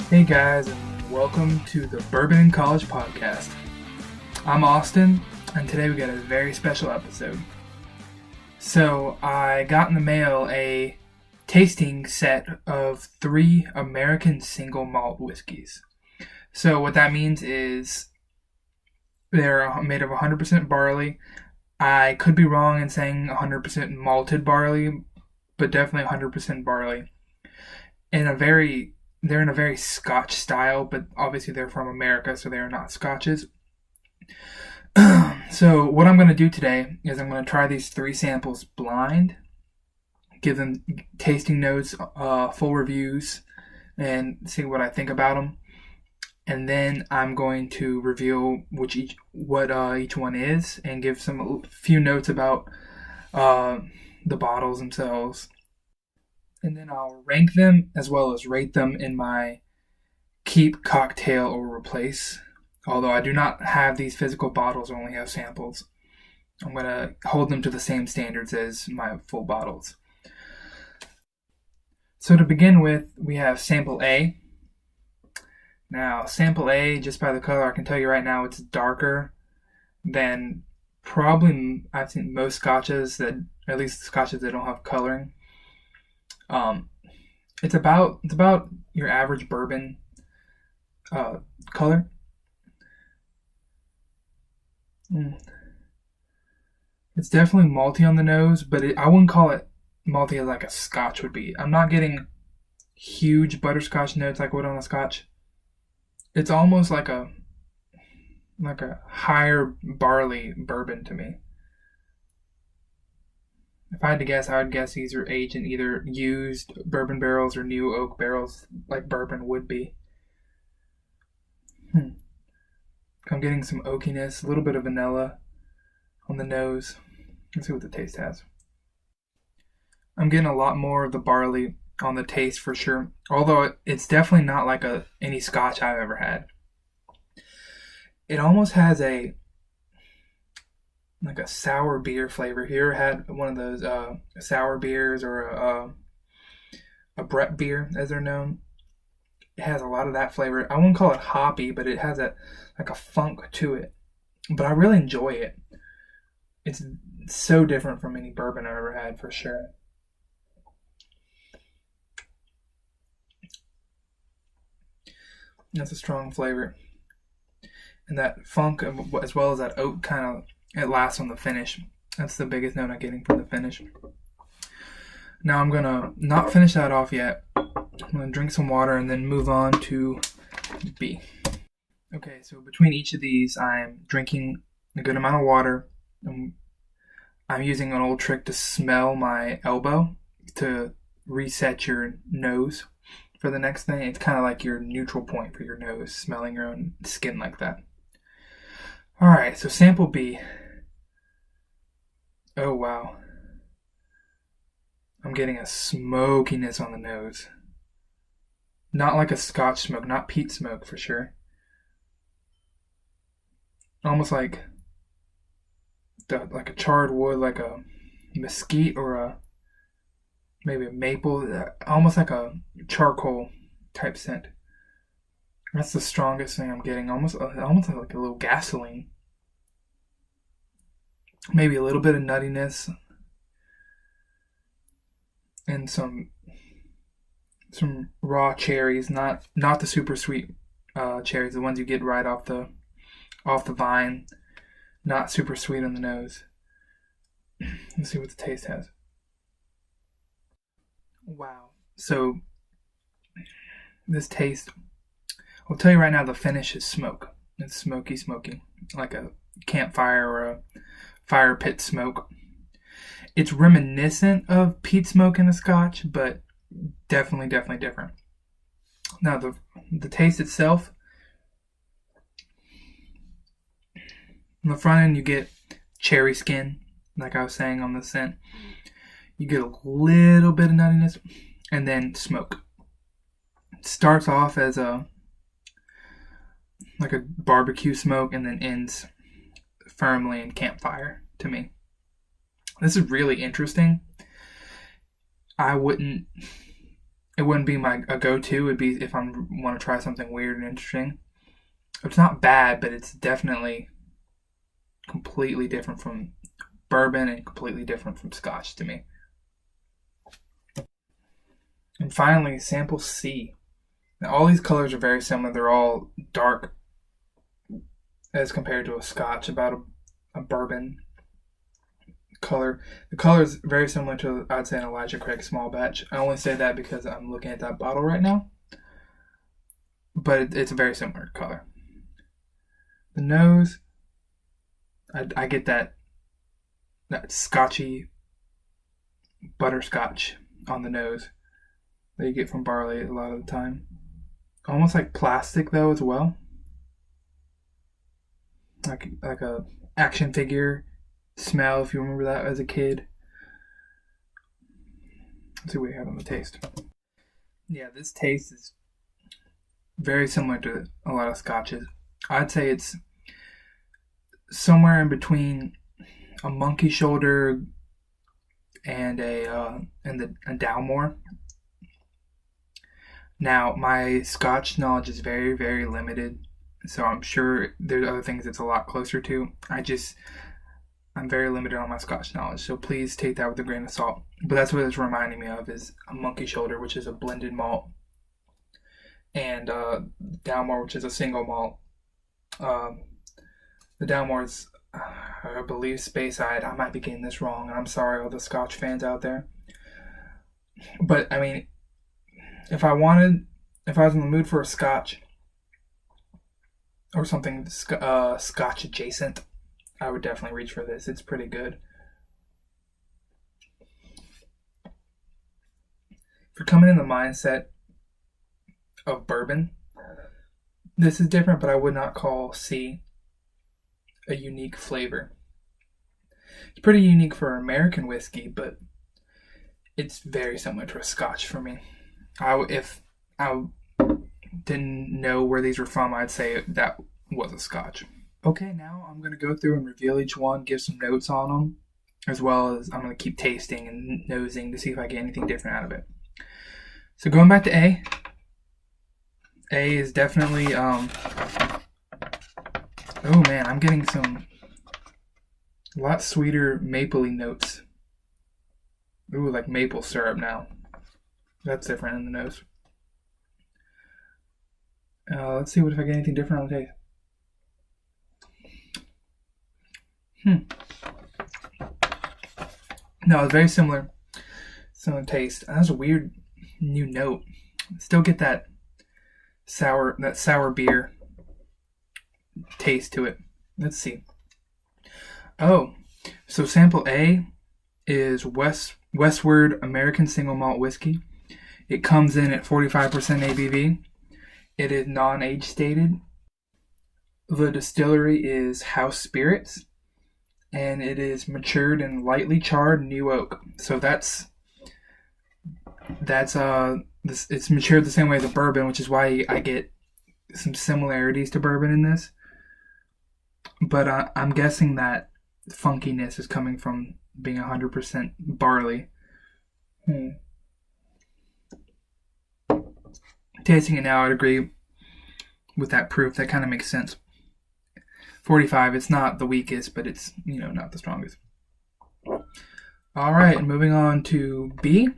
Hey guys, and welcome to the Bourbon in College podcast. I'm Austin, and today we got a very special episode. So, I got in the mail a tasting set of 3 American single malt whiskeys. So, what that means is they're made of 100% barley. I could be wrong in saying 100% malted barley, but definitely 100% barley. They're in a very Scotch style, but obviously they're from America, so they are not Scotches. So what I'm going to do today is I'm going to try these 3 samples blind, give them tasting notes, full reviews, and see what I think about them. And then I'm going to reveal each one is, and give a few notes about the bottles themselves. And then I'll rank them as well as rate them in my keep, cocktail, or replace. Although I do not have these physical bottles, I only have samples. I'm going to hold them to the same standards as my full bottles. So to begin with, we have sample A. Now, sample A, just by the color, I can tell you right now it's darker than probably I've seen most scotches, that at least scotches that don't have coloring. It's about your average bourbon color. It's definitely malty on the nose, but I wouldn't call it malty like a scotch would be. I'm not getting huge butterscotch notes like I would on a scotch. It's almost like a higher barley bourbon to me. If I had to guess, I would guess these are aged in either used bourbon barrels or new oak barrels, like bourbon would be. I'm getting some oakiness, a little bit of vanilla on the nose. Let's see what the taste has. I'm getting a lot more of the barley on the taste for sure, although it's definitely not like any scotch I've ever had. It almost has a sour beer flavor. Have you ever had one of those sour beers or a Brett beer, as they're known? It has a lot of that flavor. I wouldn't call it hoppy, but it has a funk to it. But I really enjoy it. It's so different from any bourbon I've ever had, for sure. That's a strong flavor. And that funk, as well as that oak it lasts on the finish. That's the biggest note I'm getting from the finish. Now I'm going to not finish that off yet. I'm going to drink some water and then move on to B. Okay, so between each of these, I'm drinking a good amount of water. I'm using an old trick to smell my elbow to reset your nose for the next thing. It's kind of like your neutral point for your nose, smelling your own skin like that. Alright, so sample B. Oh, wow. I'm getting a smokiness on the nose. Not like a scotch smoke, not peat smoke for sure. Almost like a charred wood, like a mesquite or maybe a maple, almost like a charcoal type scent. That's the strongest thing I'm getting, almost like a little gasoline. Maybe a little bit of nuttiness and some raw cherries, not the super sweet cherries, the ones you get right off the vine, not super sweet on the nose. Let's see what the taste has. Wow. So this taste, I'll tell you right now, the finish is smoke. It's smoky, like a campfire or a fire pit smoke. It's reminiscent of peat smoke in a scotch, but definitely different. Now the taste itself, on the front end you get cherry skin, like I was saying on the scent. You get a little bit of nuttiness, and then smoke. It starts off as like a barbecue smoke, and then ends firmly in campfire to me. This is really interesting. I wouldn't it wouldn't be a go-to. It'd be if I want to try something weird and interesting. It's not bad, but it's definitely completely different from bourbon and completely different from Scotch to me. And finally, sample C. Now, all these colors are very similar. They're all dark as compared to a Scotch, about a bourbon color. The color is very similar to, I'd say, an Elijah Craig small batch. I only say that because I'm looking at that bottle right now. But it's a very similar color. The nose, I get that scotchy butterscotch on the nose that you get from barley a lot of the time. Almost like plastic though as well. Like a action figure smell, if you remember that as a kid. Let's see what we have on the taste. Yeah, this taste is very similar to a lot of scotches. I'd say it's somewhere in between a monkey shoulder and a Dalmore. Now, my Scotch knowledge is very, very limited, so I'm sure there's other things it's a lot closer to. I'm very limited on my Scotch knowledge, so please take that with a grain of salt. But that's what it's reminding me of, is a monkey shoulder, which is a blended malt, and Dalmore, which is a single malt. The Dalmore is, I believe, Speyside. I might be getting this wrong, and I'm sorry, all the Scotch fans out there. But, I mean, if I was in the mood for a Scotch, or something Scotch adjacent, I would definitely reach for this. It's pretty good. If you're coming in the mindset of bourbon, this is different, but I would not call C a unique flavor. It's pretty unique for American whiskey, but it's very similar to a Scotch for me. If I didn't know where these were from, I'd say that was a Scotch. Okay, now I'm going to go through and reveal each one, give some notes on them, as well as I'm going to keep tasting and nosing to see if I get anything different out of it. So going back to A. A is definitely, oh man, I'm getting a lot sweeter mapley notes. Ooh, like maple syrup now. That's different in the nose. Let's see if I get anything different on the taste. No, it's very similar taste. That's a weird new note. Still get that sour beer taste to it. Let's see. Oh, so sample A is Westward American Single Malt Whiskey. It comes in at 45% ABV. It is non-age stated. The distillery is House Spirits, and it is matured in lightly charred new oak. So it's matured the same way as a bourbon, which is why I get some similarities to bourbon in this. But I'm guessing that funkiness is coming from being 100% barley. Tasting it now, I'd agree with that proof. That kind of makes sense. 45, it's not the weakest, but it's, not the strongest. All right, moving on to B.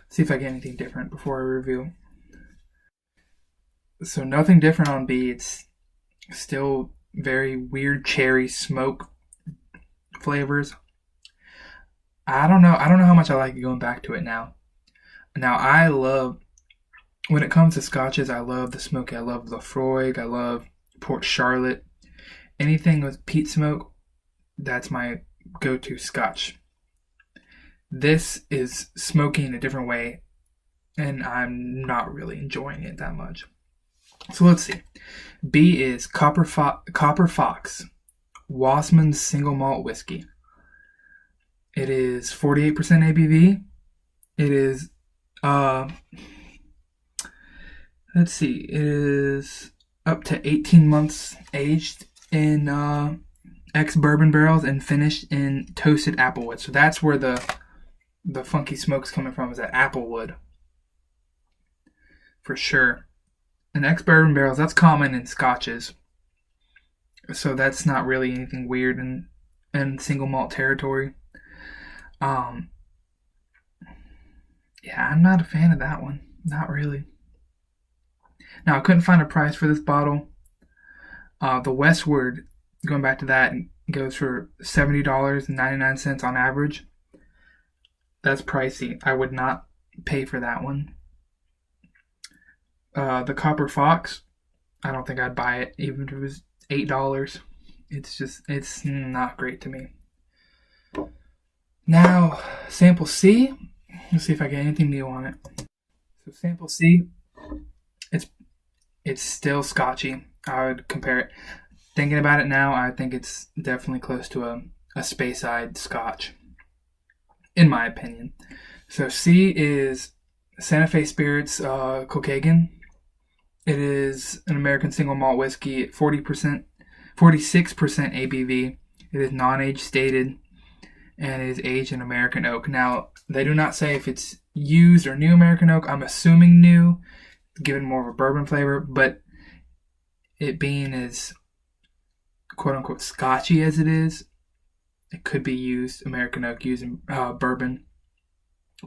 See if I get anything different before I review. So nothing different on B. It's still very weird cherry smoke flavors. I don't know how much I like going back to it now. Now, I love, when it comes to scotches, I love the smoky. I love Lafroig. I love Port Charlotte. Anything with peat smoke, that's my go-to scotch. This is smoky in a different way, and I'm not really enjoying it that much. So let's see. B is Copper Fox, Wassman's Single Malt Whiskey. It is 48% ABV. It is, let's see, it is up to 18 months aged in ex-bourbon barrels and finished in toasted applewood. So that's where the funky smoke's coming from, is that applewood. for sure. And ex-bourbon barrels, that's common in scotches. So that's not really anything weird in single malt territory. Um, yeah, I'm not a fan of that one. Not really. Now, I couldn't find a price for this bottle. The Westward, going back to that, goes for $70.99 on average. That's pricey. I would not pay for that one. The Copper Fox, I don't think I'd buy it, even if it was $8. It's not great to me. Now, sample C. Let's see if I get anything new on it. So sample C, it's still scotchy. I would compare it. Thinking about it now, I think it's definitely close to a Speyside Scotch, in my opinion. So C is Santa Fe Spirits Cocagan. It is an American single malt whiskey at 46% ABV. It is non-age stated and is aged in American oak. Now, they do not say if it's used or new American oak. I'm assuming new, given more of a bourbon flavor, but it being as quote-unquote scotchy as it is, it could be used American oak using bourbon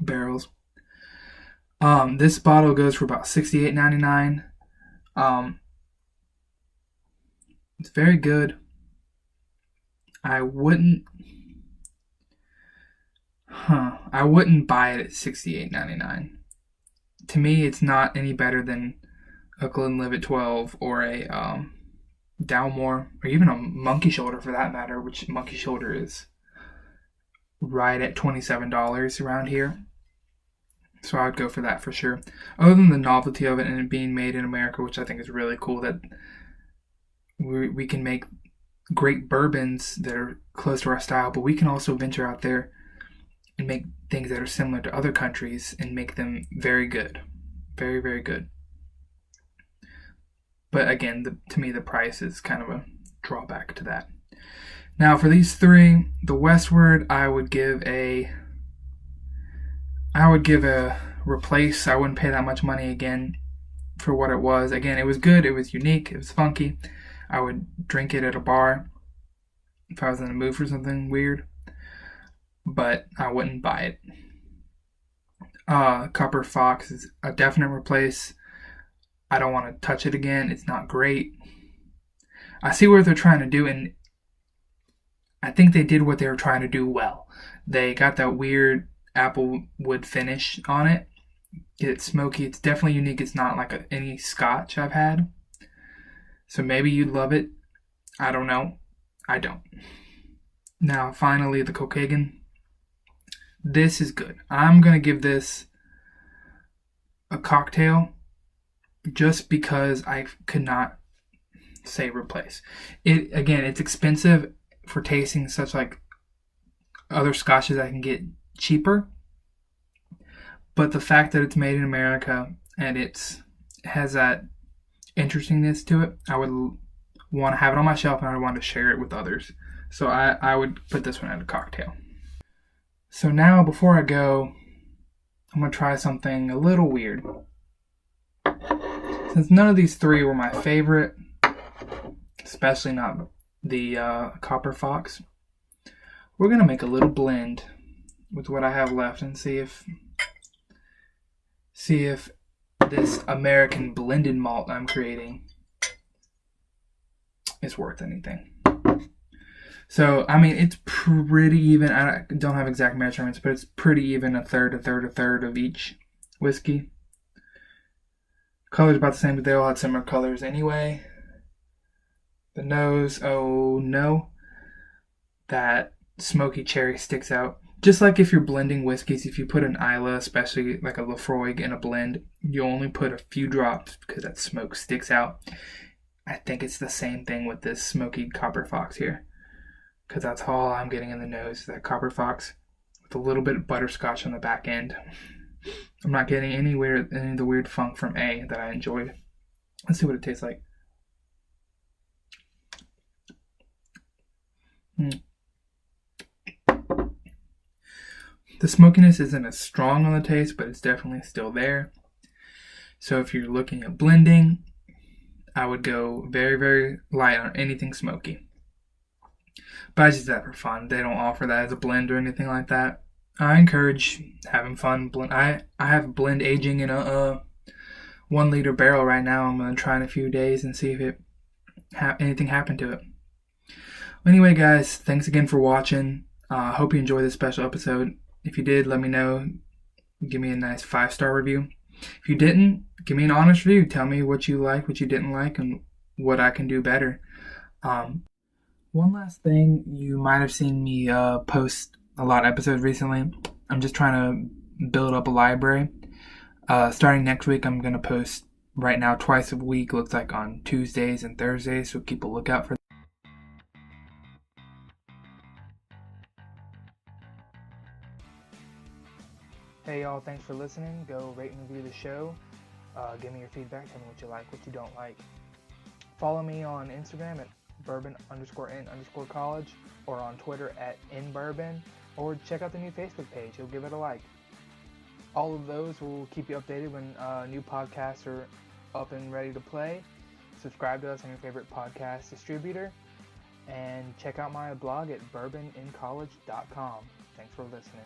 barrels. This bottle goes for about $68.99. It's very good. I wouldn't buy it at $68.99. To me, it's not any better than a Glenlivet 12 or a Dalmore, or even a Monkey Shoulder for that matter, which Monkey Shoulder is right at $27 around here. So I would go for that for sure. Other than the novelty of it and it being made in America, which I think is really cool, that we can make great bourbons that are close to our style, but we can also venture out there and make things that are similar to other countries and make them very good. Very, very good. But again, to me, the price is kind of a drawback to that. Now, for these three, the Westward, I would give a replace. I wouldn't pay that much money again for what it was. Again, it was good. It was unique. It was funky. I would drink it at a bar if I was in the mood for something weird, but I wouldn't buy it. Copper Fox is a definite replace. I don't want to touch it again. It's not great. I see what they're trying to do, and I think they did what they were trying to do well. They got that weird apple wood finish on it. It's smoky. It's definitely unique. It's not like any Scotch I've had. So maybe you'd love it. I don't know. I don't. Now, finally, the Cocagan. This is good. I'm going to give this a cocktail just because I could not say replace. It's expensive for tasting such like other scotches I can get cheaper. But the fact that it's made in America and it has that interestingness to it, I would want to have it on my shelf and I would want to share it with others. So I would put this one at a cocktail. So now, before I go, I'm going to try something a little weird. Since none of these three were my favorite, especially not the Copper Fox, we're going to make a little blend with what I have left and see if this American blended malt I'm creating is worth anything. So, I mean, it's pretty even. I don't have exact measurements, but it's pretty even, a third of each whiskey. Color's about the same, but they all had similar colors anyway. The nose, oh no. That smoky cherry sticks out. Just like if you're blending whiskeys, if you put an Islay, especially like a Lafroig in a blend, you only put a few drops because that smoke sticks out. I think it's the same thing with this smoky Copper Fox here. Because that's all I'm getting in the nose, that Copper Fox with a little bit of butterscotch on the back end. I'm not getting any of the weird funk from A that I enjoyed. Let's see what it tastes like. The smokiness isn't as strong on the taste, but it's definitely still there. So if you're looking at blending, I would go very, very light on anything smoky. But I just do that for fun. They don't offer that as a blend or anything like that. I encourage having fun. I have blend aging in a 1 liter barrel right now. I'm gonna try in a few days and see if anything happened to it. Anyway, guys, thanks again for watching. Hope you enjoyed this special episode. If you did, let me know. Give me a nice 5-star review. If you didn't, give me an honest review. Tell me what you like, what you didn't like, and what I can do better. One last thing, you might have seen me post a lot of episodes recently. I'm just trying to build up a library. Starting next week, I'm going to post right now twice a week. Looks like on Tuesdays and Thursdays, so keep a lookout for that. Hey y'all, thanks for listening. Go rate and review the show. Give me your feedback. Tell me what you like, what you don't like. Follow me on Instagram at bourbon_in_college or on Twitter at inbourbon, or check out the new Facebook page. You'll give it a like. All of those will keep you updated when new podcasts are up and ready to play. Subscribe to us on your favorite podcast distributor, and check out my blog at bourbonincollege.com. Thanks for listening.